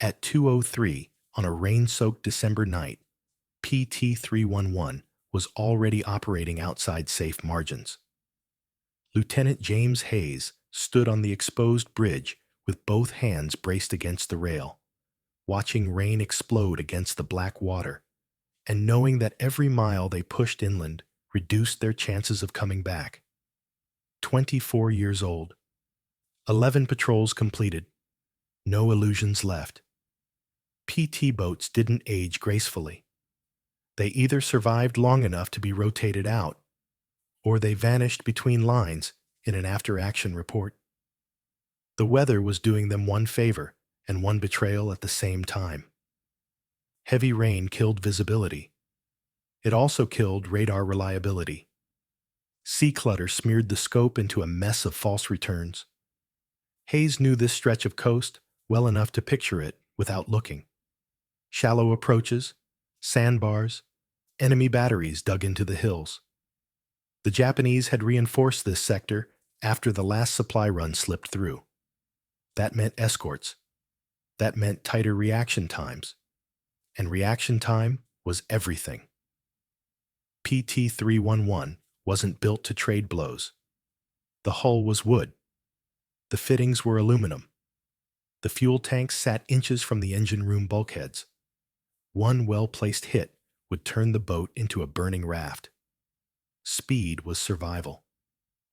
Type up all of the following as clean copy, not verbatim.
At 2:03 on a rain-soaked December night, PT-311 was already operating outside safe margins. Lieutenant James Hayes stood on the exposed bridge with both hands braced against the rail, watching rain explode against the black water, and knowing that every mile they pushed inland reduced their chances of coming back. 24 years old. 11 patrols completed. No illusions left. PT boats didn't age gracefully. They either survived long enough to be rotated out, or they vanished between lines in an after-action report. The weather was doing them one favor and one betrayal at the same time. Heavy rain killed visibility. It also killed radar reliability. Sea clutter smeared the scope into a mess of false returns. Hayes knew this stretch of coast well enough to picture it without looking. Shallow approaches, sandbars, enemy batteries dug into the hills. The Japanese had reinforced this sector after the last supply run slipped through. That meant escorts. That meant tighter reaction times. And reaction time was everything. PT-311 wasn't built to trade blows. The hull was wood. The fittings were aluminum. The fuel tanks sat inches from the engine room bulkheads. One well-placed hit would turn the boat into a burning raft. Speed was survival.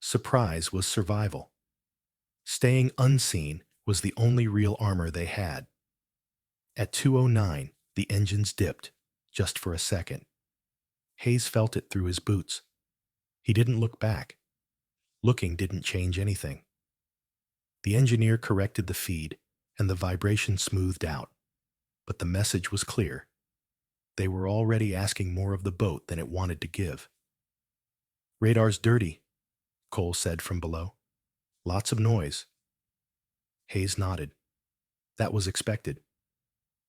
Surprise was survival. Staying unseen was the only real armor they had. At 2:09, the engines dipped, just for a second. Hayes felt it through his boots. He didn't look back. Looking didn't change anything. The engineer corrected the feed, and the vibration smoothed out. But the message was clear. They were already asking more of the boat than it wanted to give. "Radar's dirty," Cole said from below. "Lots of noise." Hayes nodded. That was expected.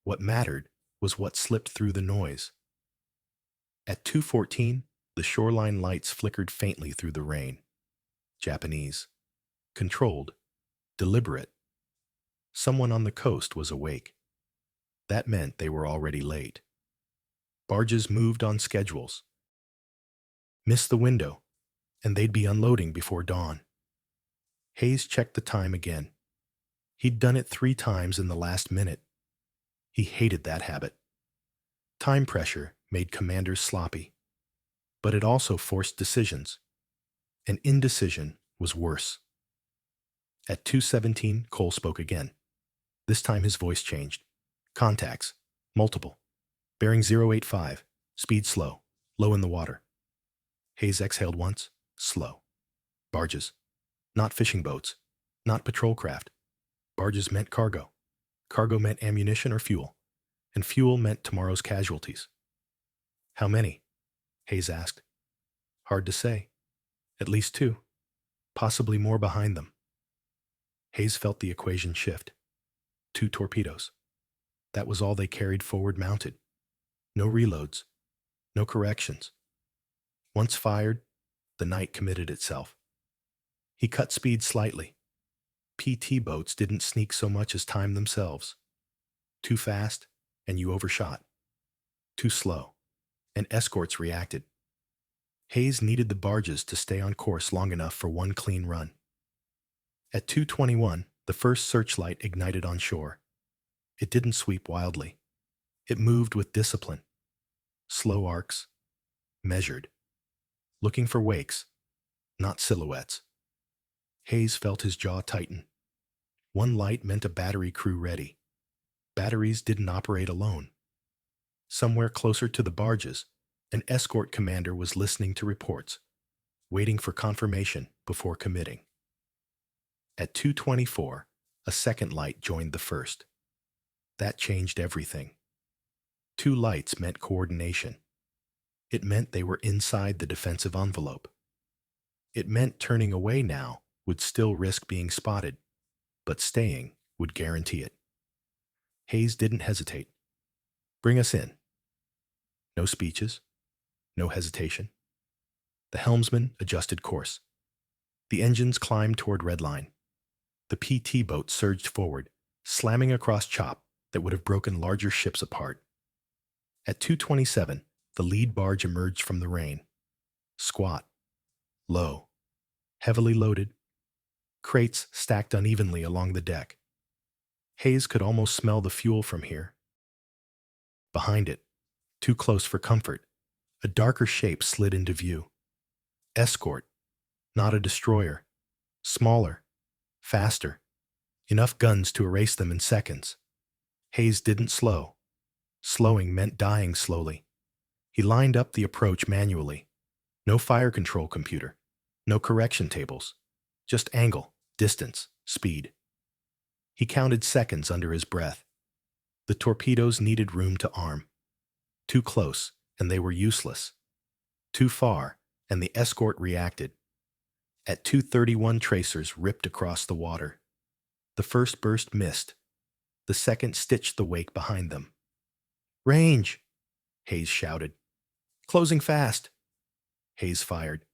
What mattered was what slipped through the noise. At 2:14, the shoreline lights flickered faintly through the rain. Japanese. Controlled. Deliberate. Someone on the coast was awake. That meant they were already late. Barges moved on schedules. Miss the window, and they'd be unloading before dawn. Hayes checked the time again. He'd done it 3 times in the last minute. He hated that habit. Time pressure made commanders sloppy, but it also forced decisions. And indecision was worse. At 2:17, Cole spoke again. This time his voice changed. "Contacts. Multiple. Bearing 085. Speed slow. Low in the water." Hayes exhaled once. Slow. Barges. Not fishing boats. Not patrol craft. Barges meant cargo. Cargo meant ammunition or fuel. And fuel meant tomorrow's casualties. "How many?" Hayes asked. "Hard to say. At least 2. Possibly more behind them." Hayes felt the equation shift. 2 torpedoes. That was all they carried forward mounted. No reloads. No corrections. Once fired, the night committed itself. He cut speed slightly. PT boats didn't sneak so much as time themselves. Too fast, and you overshot. Too slow, and escorts reacted. Hayes needed the barges to stay on course long enough for one clean run. At 2:21, the first searchlight ignited on shore. It didn't sweep wildly. It moved with discipline. Slow arcs. Measured. Looking for wakes, not silhouettes. Hayes felt his jaw tighten. One light meant a battery crew ready. Batteries didn't operate alone. Somewhere closer to the barges, an escort commander was listening to reports, waiting for confirmation before committing. At 2:24, a second light joined the first. That changed everything. 2 lights meant coordination. It meant they were inside the defensive envelope. It meant turning away now would still risk being spotted, but staying would guarantee it. Hayes didn't hesitate. "Bring us in." No speeches. No hesitation. The helmsman adjusted course. The engines climbed toward redline. The PT boat surged forward, slamming across chop, that would have broken larger ships apart. At 2:27, the lead barge emerged from the rain. Squat, low, heavily loaded, crates stacked unevenly along the deck. Hayes could almost smell the fuel from here. Behind it, too close for comfort, a darker shape slid into view. Escort, not a destroyer. Smaller, faster, enough guns to erase them in seconds. Hayes didn't slow. Slowing meant dying slowly. He lined up the approach manually. No fire control computer. No correction tables. Just angle, distance, speed. He counted seconds under his breath. The torpedoes needed room to arm. Too close, and they were useless. Too far, and the escort reacted. At 2:31, tracers ripped across the water. The first burst missed. The second stitched the wake behind them. "Range!" Hayes shouted. "Closing fast!" Hayes fired.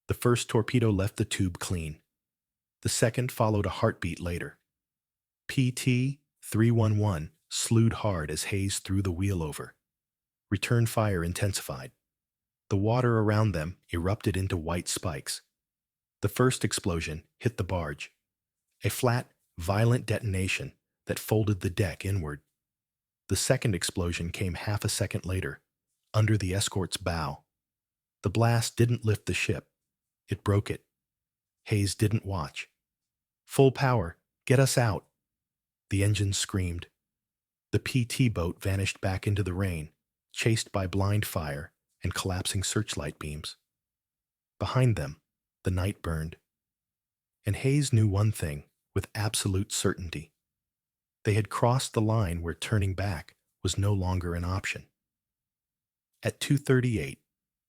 The first torpedo left the tube clean. The second followed a heartbeat later. PT 311 slewed hard as Hayes threw the wheel over. Return fire intensified. The water around them erupted into white spikes. The first explosion hit the barge. A flat, violent detonation that folded the deck inward. The second explosion came half a second later, under the escort's bow. The blast didn't lift the ship. It broke it. Hayes didn't watch. "Full power! Get us out!" The engine screamed. The PT boat vanished back into the rain, chased by blind fire and collapsing searchlight beams. Behind them, the night burned. And Hayes knew one thing with absolute certainty. They had crossed the line where turning back was no longer an option. At 2:38,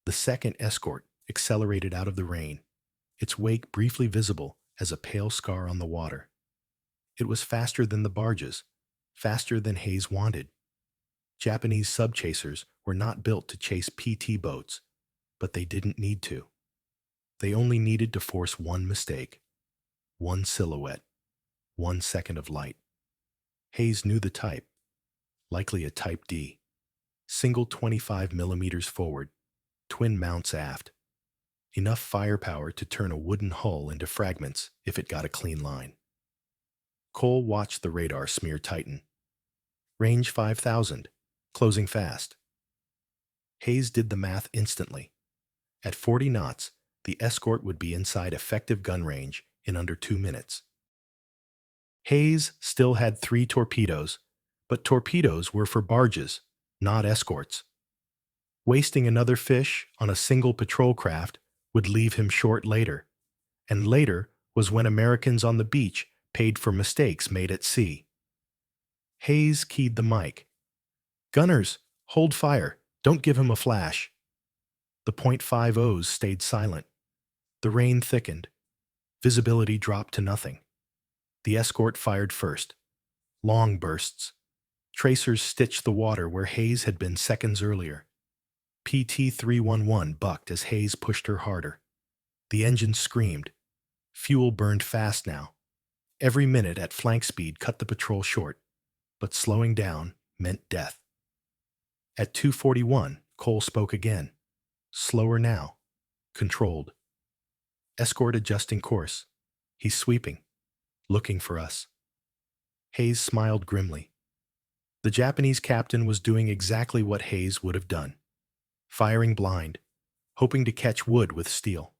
the second escort accelerated out of the rain, its wake briefly visible as a pale scar on the water. It was faster than the barges, faster than Hayes wanted. Japanese subchasers were not built to chase PT boats, but they didn't need to. They only needed to force one mistake, one silhouette, 1 second of light. Hayes knew the type, likely a Type D. Single 25 millimeters forward, twin mounts aft. Enough firepower to turn a wooden hull into fragments if it got a clean line. Cole watched the radar smear tighten. Range 5,000, closing fast. Hayes did the math instantly. At 40 knots, the escort would be inside effective gun range in under 2 minutes. Hayes still had 3 torpedoes, but torpedoes were for barges, not escorts. Wasting another fish on a single patrol craft would leave him short later, and later was when Americans on the beach paid for mistakes made at sea. Hayes keyed the mic. "Gunners, hold fire. Don't give him a flash." The .50s stayed silent. The rain thickened. Visibility dropped to nothing. The escort fired first. Long bursts. Tracers stitched the water where Hayes had been seconds earlier. PT 311 bucked as Hayes pushed her harder. The engine screamed. Fuel burned fast now. Every minute at flank speed cut the patrol short, but slowing down meant death. At 2:41, Cole spoke again. Slower now. Controlled. "Escort adjusting course. He's sweeping. Looking for us." Hayes smiled grimly. The Japanese captain was doing exactly what Hayes would have done. Firing blind, hoping to catch wood with steel.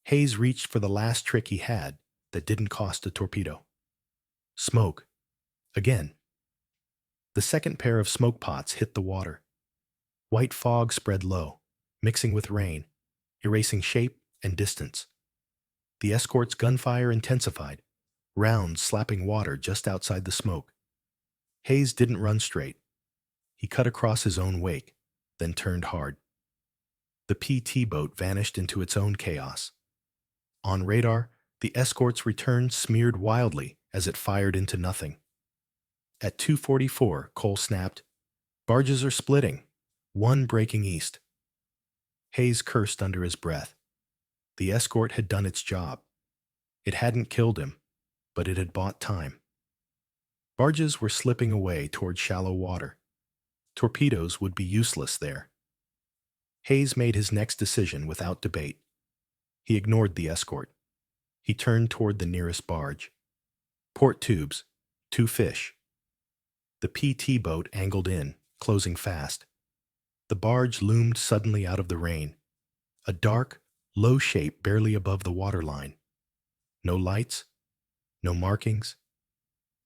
Hayes reached for the last trick he had that didn't cost a torpedo. Smoke. Again. The second pair of smoke pots hit the water. White fog spread low, mixing with rain, erasing shape and distance. The escort's gunfire intensified, rounds slapping water just outside the smoke. Hayes didn't run straight. He cut across his own wake, then turned hard. The PT boat vanished into its own chaos. On radar, the escort's return smeared wildly as it fired into nothing. At 2:44, Cole snapped, "Barges are splitting, one breaking east." Hayes cursed under his breath. The escort had done its job. It hadn't killed him, but it had bought time. Barges were slipping away toward shallow water. Torpedoes would be useless there. Hayes made his next decision without debate. He ignored the escort. He turned toward the nearest barge. Port tubes, 2 fish. The PT boat angled in, closing fast. The barge loomed suddenly out of the rain, a dark, low shape barely above the waterline. No lights, no markings,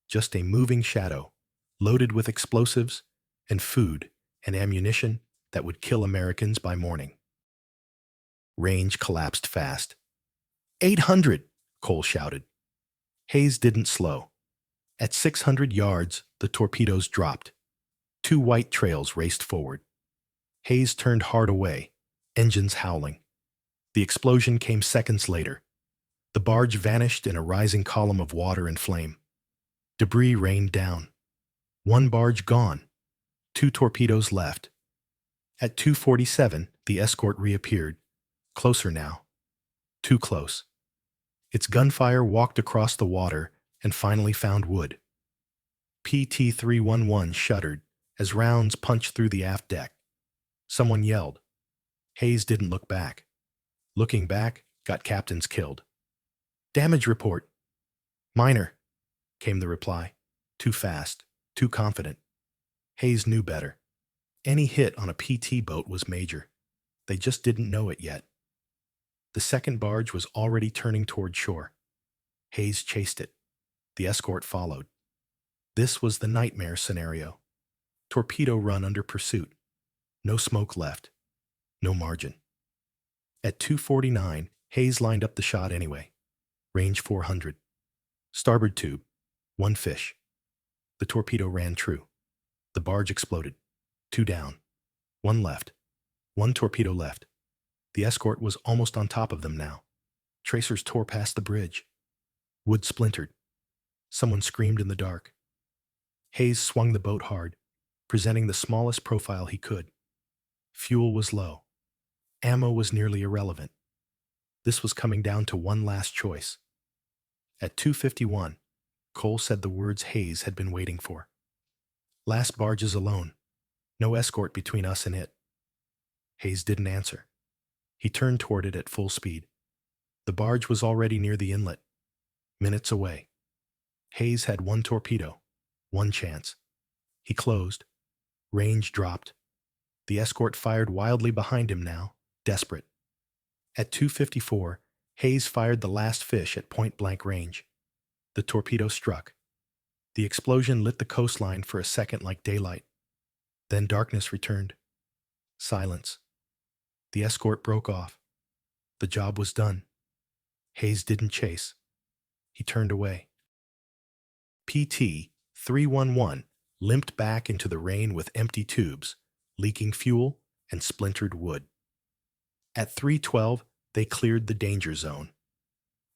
just a moving shadow, loaded with explosives and food and ammunition that would kill Americans by morning. Range collapsed fast. 800, Cole shouted. Hayes didn't slow. At 600 yards, the torpedoes dropped. 2 white trails raced forward. Hayes turned hard away, engines howling. The explosion came seconds later. The barge vanished in a rising column of water and flame. Debris rained down. 1 barge gone. 2 torpedoes left. At 2:47, the escort reappeared. Closer now. Too close. Its gunfire walked across the water and finally found wood. PT-311 shuddered as rounds punched through the aft deck. Someone yelled. Hayes didn't look back. Looking back got captains killed. Damage report. Minor, came the reply. Too fast, too confident. Hayes knew better. Any hit on a PT boat was major. They just didn't know it yet. The second barge was already turning toward shore. Hayes chased it. The escort followed. This was the nightmare scenario. Torpedo run under pursuit. No smoke left. No margin. At 2:49, Hayes lined up the shot anyway. Range 400. Starboard tube. 1 fish. The torpedo ran true. The barge exploded. 2 down. 1 left. 1 torpedo left. The escort was almost on top of them now. Tracers tore past the bridge. Wood splintered. Someone screamed in the dark. Hayes swung the boat hard, presenting the smallest profile he could. Fuel was low. Ammo was nearly irrelevant. This was coming down to one last choice. At 2:51, Cole said the words Hayes had been waiting for. Last barges alone. No escort between us and it. Hayes didn't answer. He turned toward it at full speed. The barge was already near the inlet, minutes away. Hayes had 1 torpedo, 1 chance. He closed. Range dropped. The escort fired wildly behind him now, desperate. At 2:54, Hayes fired the last fish at point-blank range. The torpedo struck. The explosion lit the coastline for a second like daylight. Then darkness returned. Silence. The escort broke off. The job was done. Hayes didn't chase. He turned away. PT-311 limped back into the rain with empty tubes, leaking fuel and splintered wood. At 3:12, they cleared the danger zone.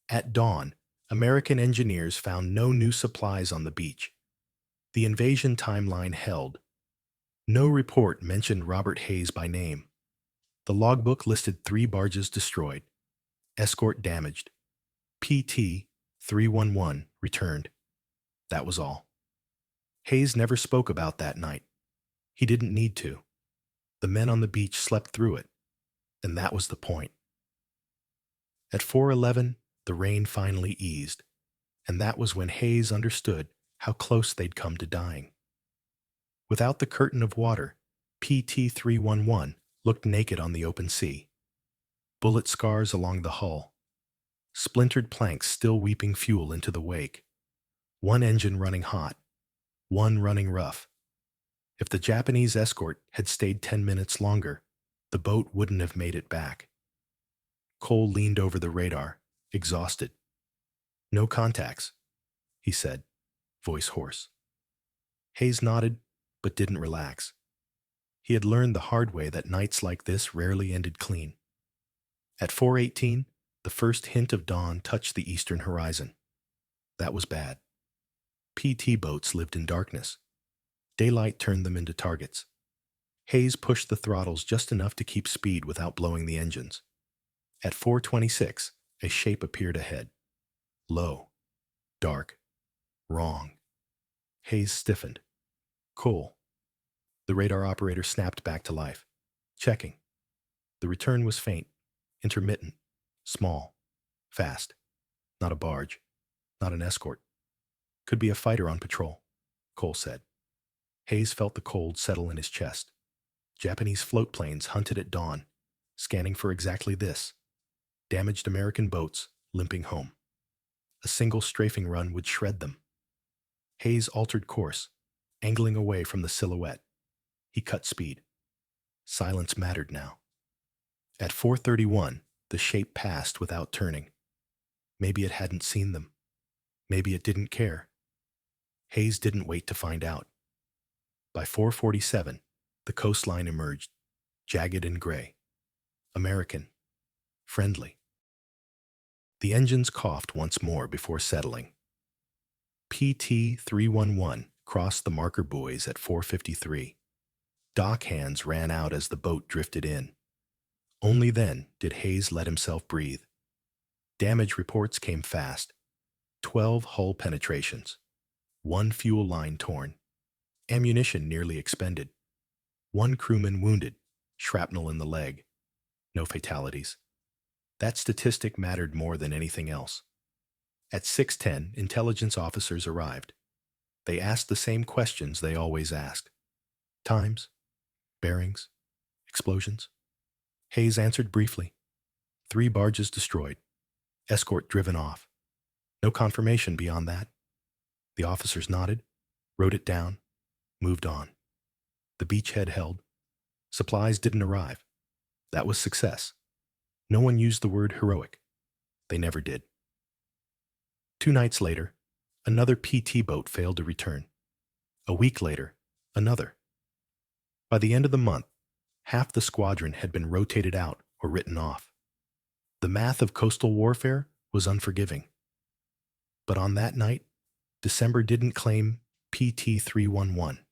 At dawn, American engineers found no new supplies on the beach. The invasion timeline held. No report mentioned Robert Hayes by name. The logbook listed 3 barges destroyed. Escort damaged. PT-311 returned. That was all. Hayes never spoke about that night. He didn't need to. The men on the beach slept through it, and that was the point. At 4:11, the rain finally eased, and that was when Hayes understood how close they'd come to dying. Without the curtain of water, PT-311 looked naked on the open sea. Bullet scars along the hull. Splintered planks still weeping fuel into the wake. 1 engine running hot. 1 running rough. If the Japanese escort had stayed 10 minutes longer, the boat wouldn't have made it back. Cole leaned over the radar, exhausted. No contacts, he said, voice hoarse. Hayes nodded, but didn't relax. He had learned the hard way that nights like this rarely ended clean. At 4:18, the first hint of dawn touched the eastern horizon. That was bad. PT boats lived in darkness. Daylight turned them into targets. Hayes pushed the throttles just enough to keep speed without blowing the engines. At 4:26, a shape appeared ahead. Low. Dark. Wrong. Hayes stiffened. Cole. The radar operator snapped back to life. Checking. The return was faint, intermittent, small, fast. Not a barge. Not an escort. Could be a fighter on patrol, Cole said. Hayes felt the cold settle in his chest. Japanese float planes hunted at dawn, scanning for exactly this. Damaged American boats limping home. A single strafing run would shred them. Hayes altered course, angling away from the silhouette. He cut speed. Silence mattered now. At 4:31, the shape passed without turning. Maybe it hadn't seen them. Maybe it didn't care. Hayes didn't wait to find out. By 4:47, the coastline emerged, jagged and gray. American. Friendly. The engines coughed once more before settling. PT-311 crossed the marker buoys at 4:53. Dock hands ran out as the boat drifted in. Only then did Hayes let himself breathe. Damage reports came fast. 12 hull penetrations. 1 fuel line torn. Ammunition nearly expended. 1 crewman wounded, shrapnel in the leg. No fatalities. That statistic mattered more than anything else. At 6:10, intelligence officers arrived. They asked the same questions they always asked. Times? Bearings? Explosions? Hayes answered briefly. 3 barges destroyed. Escort driven off. No confirmation beyond that. The officers nodded, wrote it down, moved on. The beachhead held. Supplies didn't arrive. That was success. No one used the word heroic. They never did. 2 nights later, another PT boat failed to return. A week later, another. By the end of the month, half the squadron had been rotated out or written off. The math of coastal warfare was unforgiving. But on that night, December didn't claim PT-311.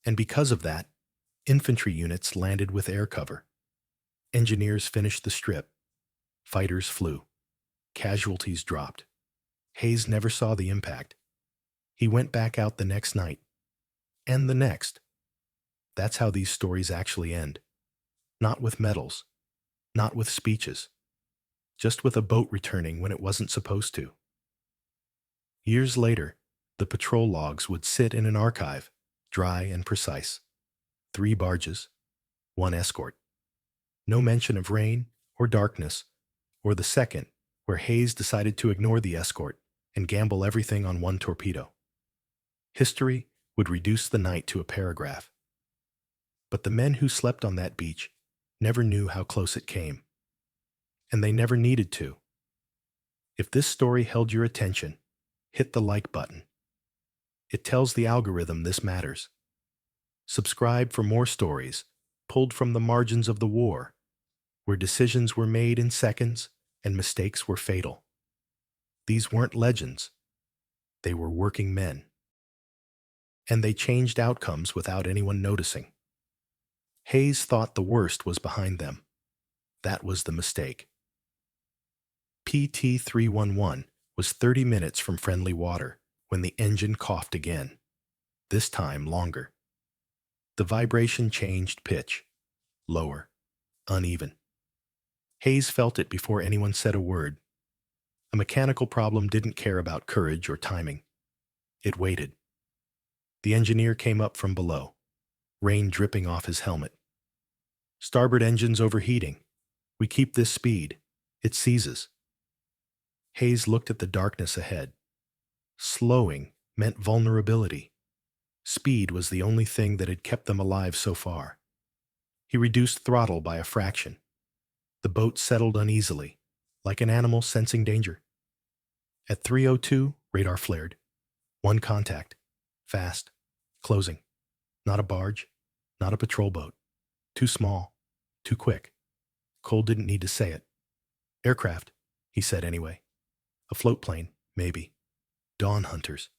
And because of that, infantry units landed with air cover. Engineers finished the strip. Fighters flew. Casualties dropped. Hayes never saw the impact. He went back out the next night. And the next. That's how these stories actually end. Not with medals. Not with speeches. Just with a boat returning when it wasn't supposed to. Years later, the patrol logs would sit in an archive, dry and precise. 3 barges, 1 escort. No mention of rain or darkness, or the second where Hayes decided to ignore the escort and gamble everything on 1 torpedo. History would reduce the night to a paragraph. But the men who slept on that beach never knew how close it came. And they never needed to. If this story held your attention, hit the like button. It tells the algorithm this matters. Subscribe for more stories pulled from the margins of the war, where decisions were made in seconds and mistakes were fatal. These weren't legends. They were working men. And they changed outcomes without anyone noticing. Hayes thought the worst was behind them. That was the mistake. PT-311 was 30 minutes from friendly water when the engine coughed again, this time longer. The vibration changed pitch, lower, uneven. Hayes felt it before anyone said a word. A mechanical problem didn't care about courage or timing. It waited. The engineer came up from below, rain dripping off his helmet. Starboard engines overheating. We keep this speed. It seizes. Hayes looked at the darkness ahead. Slowing meant vulnerability. Speed was the only thing that had kept them alive so far. He reduced throttle by a fraction. The boat settled uneasily, like an animal sensing danger. At 3:02, radar flared. 1 contact. Fast. Closing. Not a barge. Not a patrol boat. Too small. Too quick. Cole didn't need to say it. Aircraft, he said anyway. A float plane, maybe. Dawn hunters.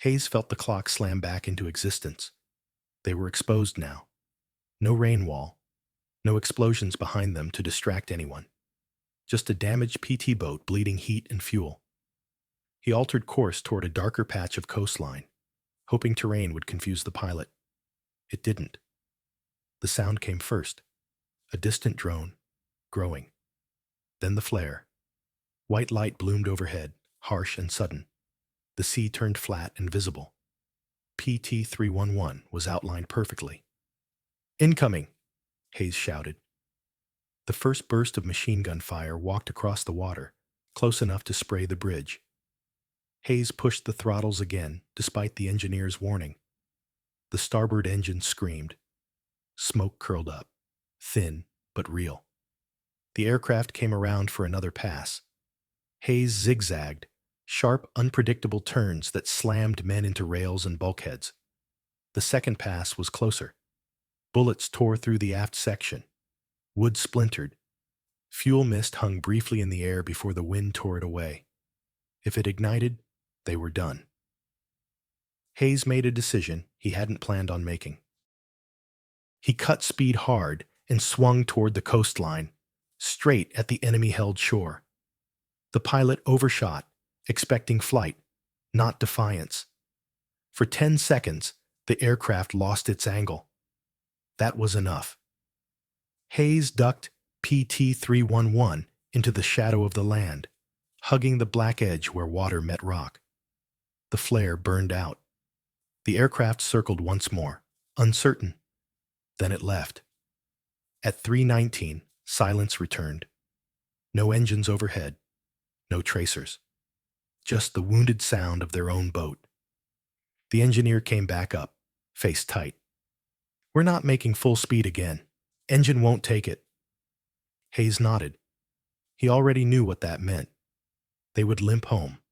Hayes felt the clock slam back into existence. They were exposed now. No rain wall. No explosions behind them to distract anyone. Just a damaged PT boat bleeding heat and fuel. He altered course toward a darker patch of coastline. hoping terrain would confuse the pilot. It didn't. The sound came first, a distant drone, growing. Then the flare. White light bloomed overhead, harsh and sudden. The sea turned flat and visible. PT-311 was outlined perfectly. "Incoming!" Hayes shouted. The first burst of machine gun fire walked across the water, close enough to spray the bridge. Hayes pushed the throttles again, despite the engineer's warning. The starboard engine screamed. Smoke curled up, thin but real. The aircraft came around for another pass. Hayes zigzagged, sharp, unpredictable turns that slammed men into rails and bulkheads. The second pass was closer. Bullets tore through the aft section. Wood splintered. Fuel mist hung briefly in the air before the wind tore it away. If it ignited, they were done. Hayes made a decision he hadn't planned on making. He cut speed hard and swung toward the coastline, straight at the enemy-held shore. The pilot overshot, expecting flight, not defiance. For 10 seconds, the aircraft lost its angle. That was enough. Hayes ducked PT-311 into the shadow of the land, hugging the black edge where water met rock. The flare burned out. The aircraft circled once more, uncertain. Then it left. At 3:19, silence returned. No engines overhead, no tracers. Just the wounded sound of their own boat. The engineer came back up, face tight. "We're not making full speed again. Engine won't take it." Hayes nodded. He already knew what that meant. They would limp home.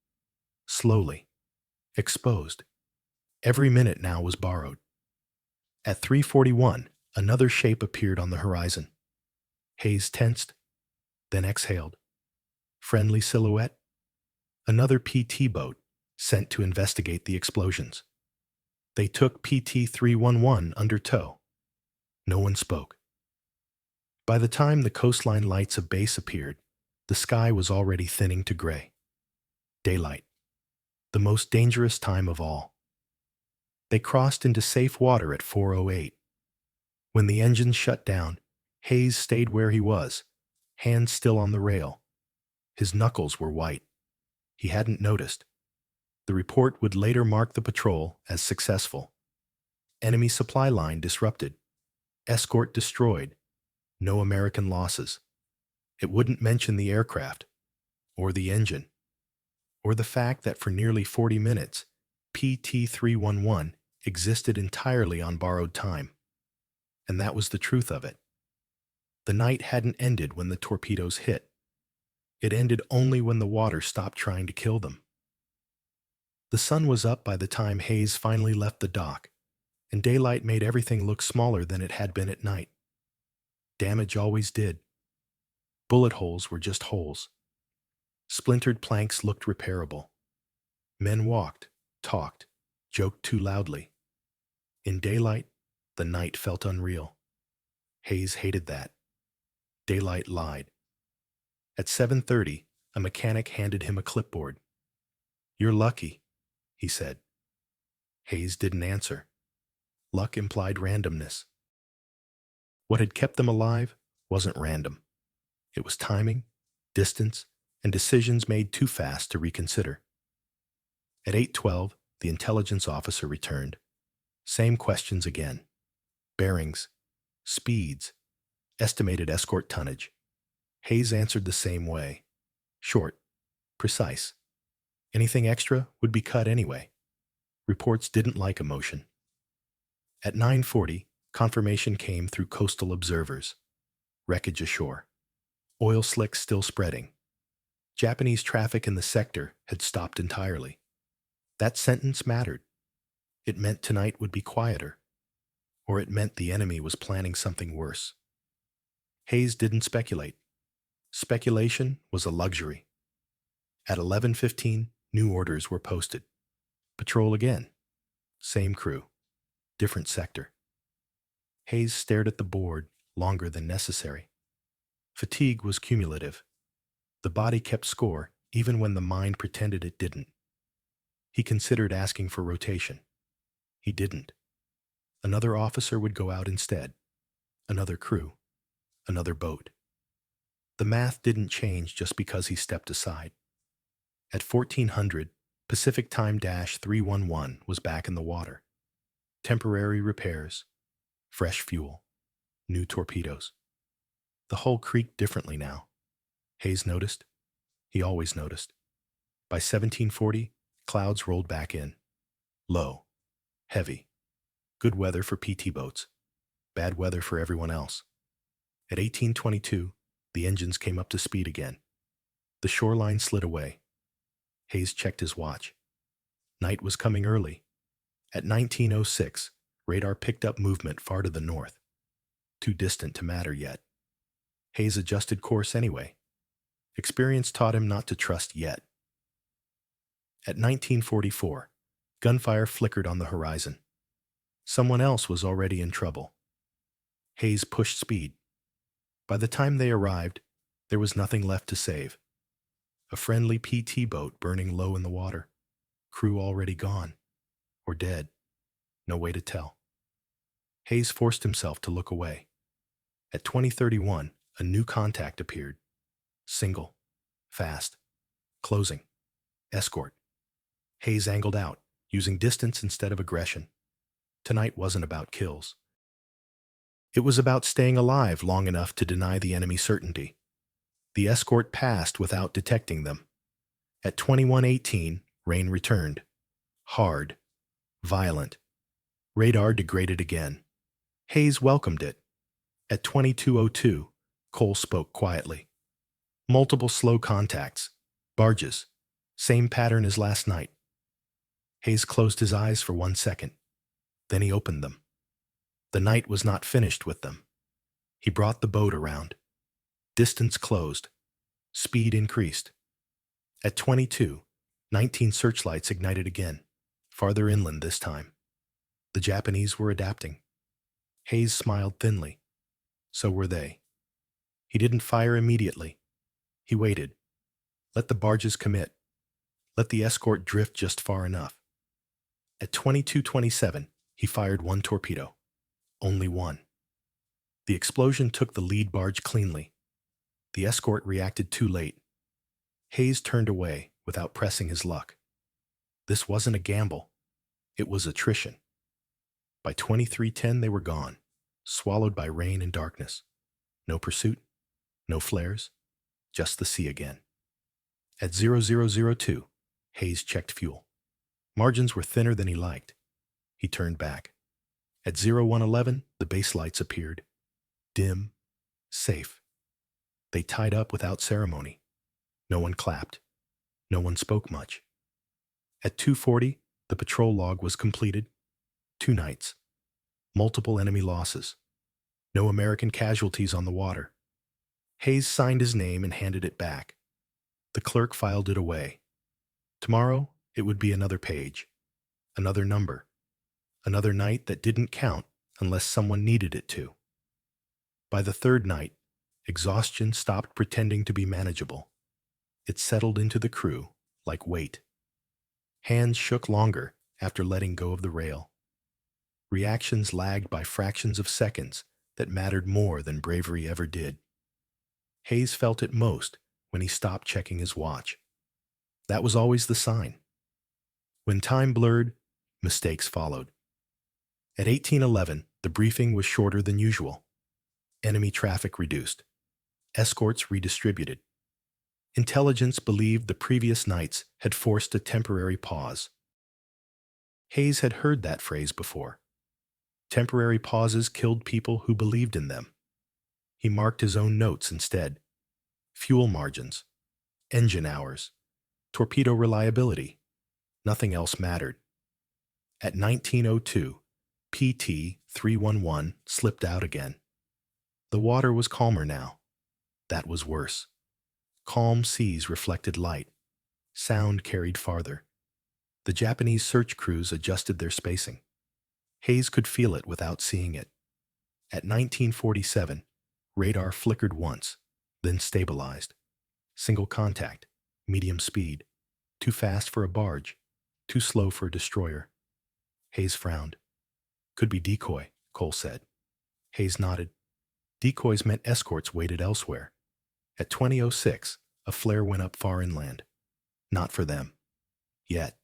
Slowly. Exposed. Every minute now was borrowed. At 3:41, another shape appeared on the horizon. Hayes tensed, then exhaled. Friendly silhouette. Another PT boat, sent to investigate the explosions. They took PT-311 under tow. No one spoke. By the time the coastline lights of base appeared, the sky was already thinning to gray. Daylight. The most dangerous time of all. They crossed into safe water at 4:08. When the engines shut down, Hayes stayed where he was, hands still on the rail. His knuckles were white. He hadn't noticed. The report would later mark the patrol as successful. Enemy supply line disrupted. Escort destroyed. No American losses. It wouldn't mention the aircraft, or the engine, or the fact that for nearly 40 minutes, PT-311 existed entirely on borrowed time. And that was the truth of it. The night hadn't ended when the torpedoes hit. It ended only when the water stopped trying to kill them. The sun was up by the time Hayes finally left the dock, and daylight made everything look smaller than it had been at night. Damage always did. Bullet holes were just holes. Splintered planks looked repairable. Men walked, talked, joked too loudly. In daylight, the night felt unreal. Hayes hated that. Daylight lied. At 7:30, a mechanic handed him a clipboard. "You're lucky," he said. Hayes didn't answer. Luck implied randomness. What had kept them alive wasn't random. It was timing, distance, and decisions made too fast to reconsider. At 8:12, the intelligence officer returned. Same questions again. Bearings, speeds, estimated escort tonnage. Hayes answered the same way. Short, precise. Anything extra would be cut anyway. Reports didn't like emotion. At 9:40, confirmation came through coastal observers. Wreckage ashore. Oil slicks still spreading. Japanese traffic in the sector had stopped entirely. That sentence mattered. It meant tonight would be quieter. Or it meant the enemy was planning something worse. Hayes didn't speculate. Speculation was a luxury. At 11:15, new orders were posted. Patrol again. Same crew. Different sector. Hayes stared at the board longer than necessary. Fatigue was cumulative. The body kept score even when the mind pretended it didn't. He considered asking for rotation. He didn't. Another officer would go out instead. Another crew. Another boat. The math didn't change just because he stepped aside. At 1400, Pacific Time -311 was back in the water. Temporary repairs, fresh fuel, new torpedoes. The hull creaked differently now. Hayes noticed. He always noticed. By 1740, clouds rolled back in. Low. Heavy. Good weather for PT boats. Bad weather for everyone else. At 1822, the engines came up to speed again. The shoreline slid away. Hayes checked his watch. Night was coming early. At 1906, radar picked up movement far to the north. Too distant to matter yet. Hayes adjusted course anyway. Experience taught him not to trust yet. At 1944, gunfire flickered on the horizon. Someone else was already in trouble. Hayes pushed speed. By the time they arrived, there was nothing left to save. A friendly PT boat burning low in the water. Crew already gone. Or dead. No way to tell. Hayes forced himself to look away. At 2031, a new contact appeared. Single. Fast. Closing. Escort. Hayes angled out, using distance instead of aggression. Tonight wasn't about kills. It was about staying alive long enough to deny the enemy certainty. The escort passed without detecting them. At 2118, rain returned. Hard. Violent. Radar degraded again. Hayes welcomed it. At 2202, Cole spoke quietly. Multiple slow contacts. Barges. Same pattern as last night. Hayes closed his eyes for 1 second. Then he opened them. The night was not finished with them. He brought the boat around. Distance closed. Speed increased. At 22, 19 searchlights ignited again, farther inland this time. The Japanese were adapting. Hayes smiled thinly. So were they. He didn't fire immediately. He waited. Let the barges commit. Let the escort drift just far enough. At 22:27, he fired one torpedo. Only one. The explosion took the lead barge cleanly. The escort reacted too late. Hayes turned away without pressing his luck. This wasn't a gamble. It was attrition. By 23:10, they were gone, swallowed by rain and darkness. No pursuit, no flares, just the sea again. At 0002, Hayes checked fuel. Margins were thinner than he liked. He turned back. At 0111, the base lights appeared. Dim, safe. They tied up without ceremony. No one clapped. No one spoke much. At 2:40, the patrol log was completed. 2 nights. Multiple enemy losses. No American casualties on the water. Hayes signed his name and handed it back. The clerk filed it away. Tomorrow, it would be another page. Another number. Another night that didn't count unless someone needed it to. By the 3rd night, exhaustion stopped pretending to be manageable. It settled into the crew like weight. Hands shook longer after letting go of the rail. Reactions lagged by fractions of seconds that mattered more than bravery ever did. Hayes felt it most when he stopped checking his watch. That was always the sign. When time blurred, mistakes followed. At 1811, the briefing was shorter than usual. Enemy traffic reduced. Escorts redistributed. Intelligence believed the previous nights had forced a temporary pause. Hayes had heard that phrase before. Temporary pauses killed people who believed in them. He marked his own notes instead. Fuel margins, engine hours, torpedo reliability. Nothing else mattered. At 1902, PT 311 slipped out again. The water was calmer now. That was worse. Calm seas reflected light. Sound carried farther. The Japanese search crews adjusted their spacing. Hayes could feel it without seeing it. At 1947, radar flickered once, then stabilized. Single contact, medium speed, too fast for a barge, too slow for a destroyer. Hayes frowned. Could be decoy, Cole said. Hayes nodded. Decoys meant escorts waited elsewhere. At 20:06, a flare went up far inland. Not for them. Yet.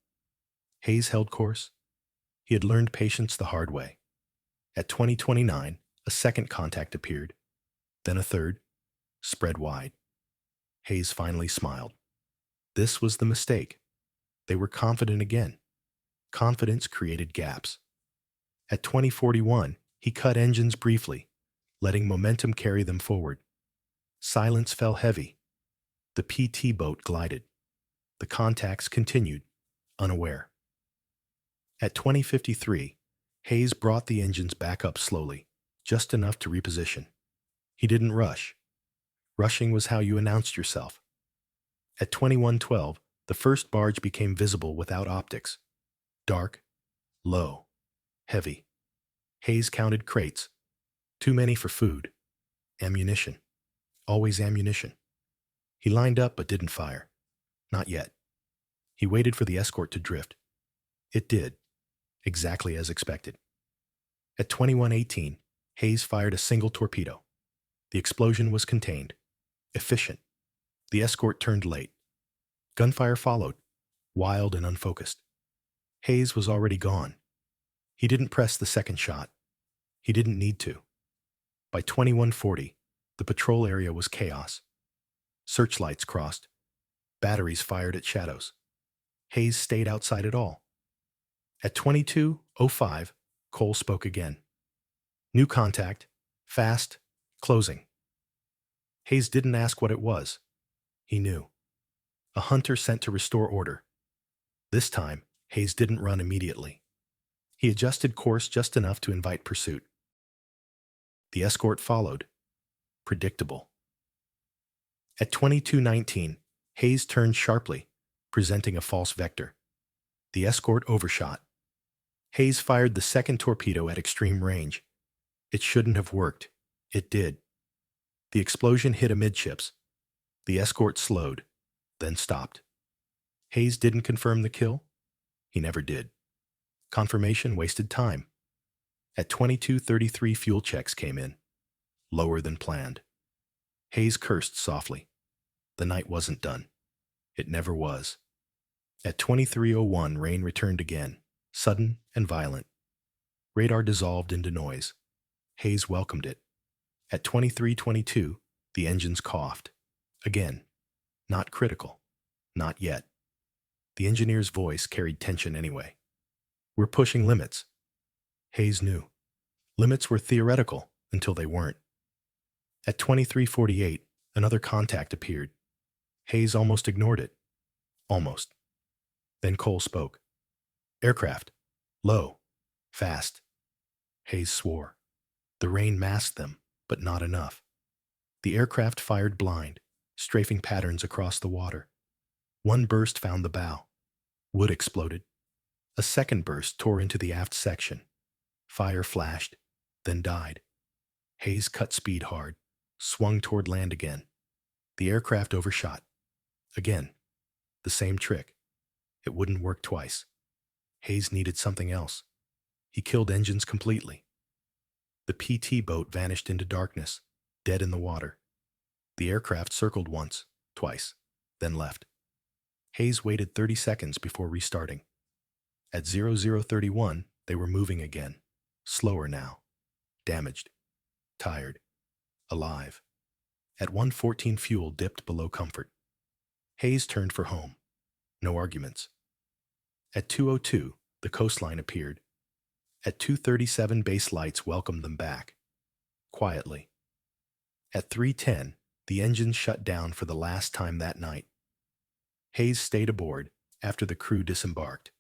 Hayes held course. He had learned patience the hard way. At 20:29, a second contact appeared. Then a third. Spread wide. Hayes finally smiled. This was the mistake. They were confident again. Confidence created gaps. At 20:41, he cut engines briefly, letting momentum carry them forward. Silence fell heavy. The PT boat glided. The contacts continued, unaware. At 20:53, Hayes brought the engines back up slowly, just enough to reposition. He didn't rush. Rushing was how you announced yourself. At 21:12, the first barge became visible without optics. Dark, low, heavy. Hayes counted crates. Too many for food. Ammunition. Always ammunition. He lined up but didn't fire. Not yet. He waited for the escort to drift. It did, exactly as expected. At 21:18, Hayes fired a single torpedo. The explosion was contained. Efficient. The escort turned late. Gunfire followed, wild and unfocused. Hayes was already gone. He didn't press the second shot. He didn't need to. By 21:40, the patrol area was chaos. Searchlights crossed. Batteries fired at shadows. Hayes stayed outside it all. At 22:05, Cole spoke again. New contact. Fast. Closing. Hayes didn't ask what it was. He knew. A hunter sent to restore order. This time, Hayes didn't run immediately. He adjusted course just enough to invite pursuit. The escort followed. Predictable. At 22:19, Hayes turned sharply, presenting a false vector. The escort overshot. Hayes fired the second torpedo at extreme range. It shouldn't have worked. It did. The explosion hit amidships. The escort slowed, then stopped. Hayes didn't confirm the kill. He never did. Confirmation wasted time. At 22:33, fuel checks came in. Lower than planned. Hayes cursed softly. The night wasn't done. It never was. At 23:01, rain returned again, sudden and violent. Radar dissolved into noise. Hayes welcomed it. At 23:22, the engines coughed. Again. Not critical. Not yet. The engineer's voice carried tension anyway. We're pushing limits. Hayes knew. Limits were theoretical until they weren't. At 23:48, another contact appeared. Hayes almost ignored it. Almost. Then Cole spoke. Aircraft. Low. Fast. Hayes swore. The rain masked them, but not enough. The aircraft fired blind, strafing patterns across the water. One burst found the bow. Wood exploded. A second burst tore into the aft section. Fire flashed, then died. Hayes cut speed hard, swung toward land again. The aircraft overshot. Again. The same trick. It wouldn't work twice. Hayes needed something else. He killed engines completely. The PT boat vanished into darkness, dead in the water. The aircraft circled once, twice, then left. Hayes waited 30 seconds before restarting. At 0031, they were moving again, slower now, damaged, tired, alive. At 1:14, fuel dipped below comfort. Hayes turned for home. No arguments. At 2:02, the coastline appeared. At 2:37, base lights welcomed them back. Quietly. At 3:10, the engines shut down for the last time that night. Hayes stayed aboard after the crew disembarked.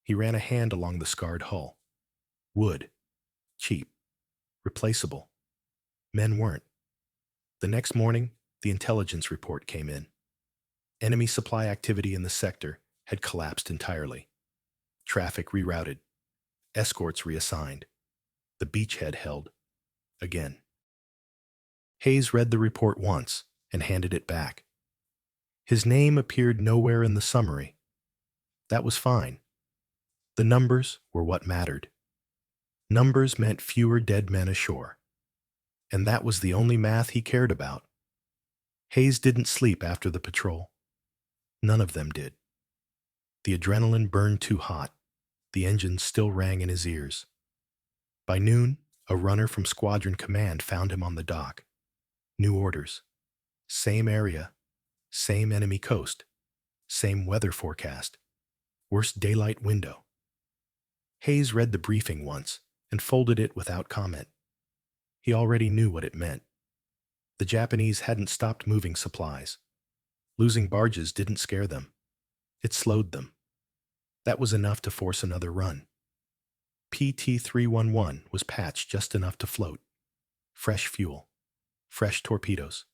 He ran a hand along the scarred hull. Wood. Cheap. Replaceable. Men weren't. The next morning, the intelligence report came in. Enemy supply activity in the sector had collapsed entirely. Traffic rerouted. Escorts reassigned. The beachhead held. Again. Hayes read the report once and handed it back. His name appeared nowhere in the summary. That was fine. The numbers were what mattered. Numbers meant fewer dead men ashore, and that was the only math he cared about. Hayes didn't sleep after the patrol. None of them did. The adrenaline burned too hot. The engine still rang in his ears. By noon, a runner from Squadron Command found him on the dock. New orders. Same area, same enemy coast, same weather forecast, worst daylight window. Hayes read the briefing once and folded it without comment. He already knew what it meant. The Japanese hadn't stopped moving supplies. Losing barges didn't scare them. It slowed them. That was enough to force another run. PT-311 was patched just enough to float. Fresh fuel. Fresh torpedoes.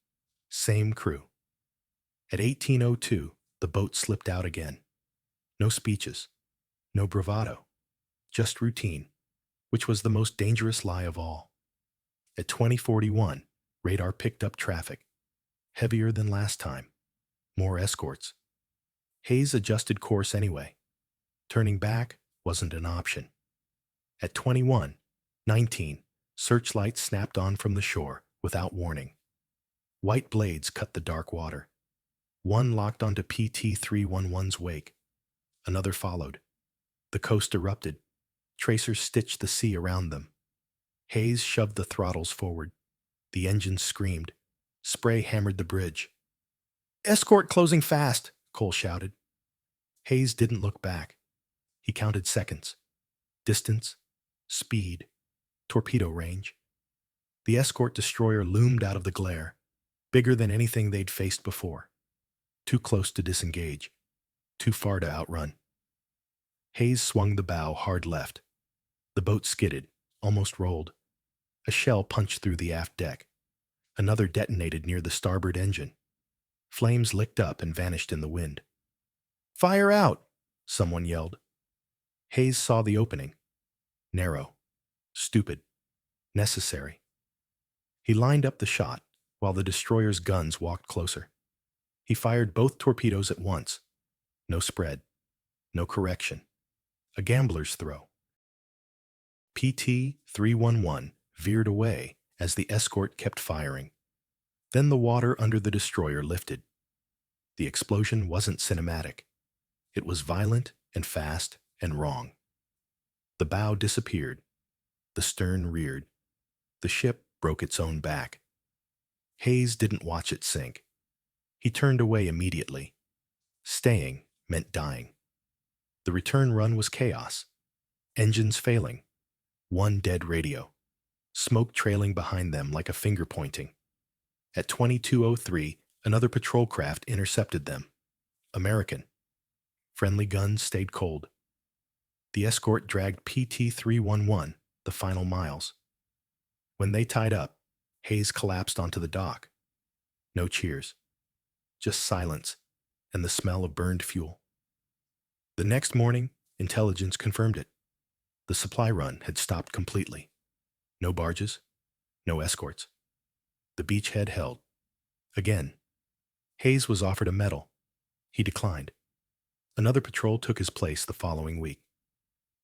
Same crew. At 18:02, the boat slipped out again. No speeches. No bravado. Just routine, which was the most dangerous lie of all. At 20:41, radar picked up traffic. Heavier than last time. More escorts. Hayes adjusted course anyway. Turning back wasn't an option. At 21:19, searchlights snapped on from the shore without warning. White blades cut the dark water. One locked onto PT-311's wake. Another followed. The coast erupted. Tracers stitched the sea around them. Hayes shoved the throttles forward. The engines screamed. Spray hammered the bridge. "Escort closing fast," Cole shouted. Hayes didn't look back. He counted seconds. Distance, speed, torpedo range. The escort destroyer loomed out of the glare, bigger than anything they'd faced before. Too close to disengage. Too far to outrun. Hayes swung the bow hard left. The boat skidded, almost rolled. A shell punched through the aft deck. Another detonated near the starboard engine. Flames licked up and vanished in the wind. "Fire out!" someone yelled. Hayes saw the opening. Narrow. Stupid. Necessary. He lined up the shot while the destroyer's guns walked closer. He fired both torpedoes at once. No spread. No correction. A gambler's throw. PT-311 veered away as the escort kept firing. Then the water under the destroyer lifted. The explosion wasn't cinematic. It was violent and fast and wrong. The bow disappeared. The stern reared. The ship broke its own back. Hayes didn't watch it sink. He turned away immediately. Staying meant dying. The return run was chaos. Engines failing. One dead radio. Smoke trailing behind them like a finger pointing. At 22:03, another patrol craft intercepted them. American. Friendly guns stayed cold. The escort dragged PT-311 the final miles. When they tied up, Hayes collapsed onto the dock. No cheers. Just silence and the smell of burned fuel. The next morning, intelligence confirmed it. The supply run had stopped completely. No barges, no escorts. The beachhead held. Again, Hayes was offered a medal. He declined. Another patrol took his place the following week.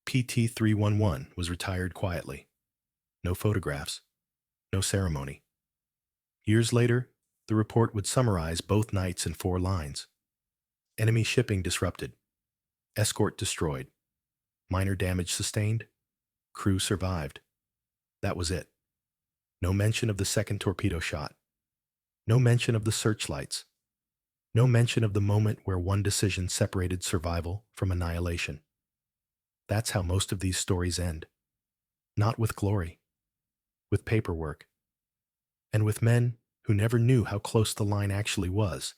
PT-311 was retired quietly. No photographs. No ceremony. Years later, the report would summarize both nights in 4 lines. Enemy shipping disrupted. Escort destroyed. Minor damage sustained. Crew survived. That was it. No mention of the second torpedo shot. No mention of the searchlights. No mention of the moment where one decision separated survival from annihilation. That's how most of these stories end. Not with glory. With paperwork. And with men who never knew how close the line actually was.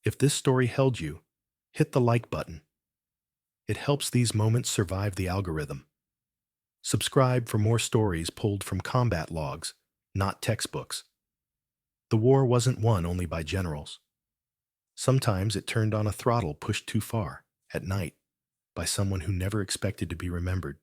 If this story held you, hit the like button. It helps these moments survive the algorithm. Subscribe for more stories pulled from combat logs, not textbooks. The war wasn't won only by generals. Sometimes it turned on a throttle pushed too far, at night, by someone who never expected to be remembered.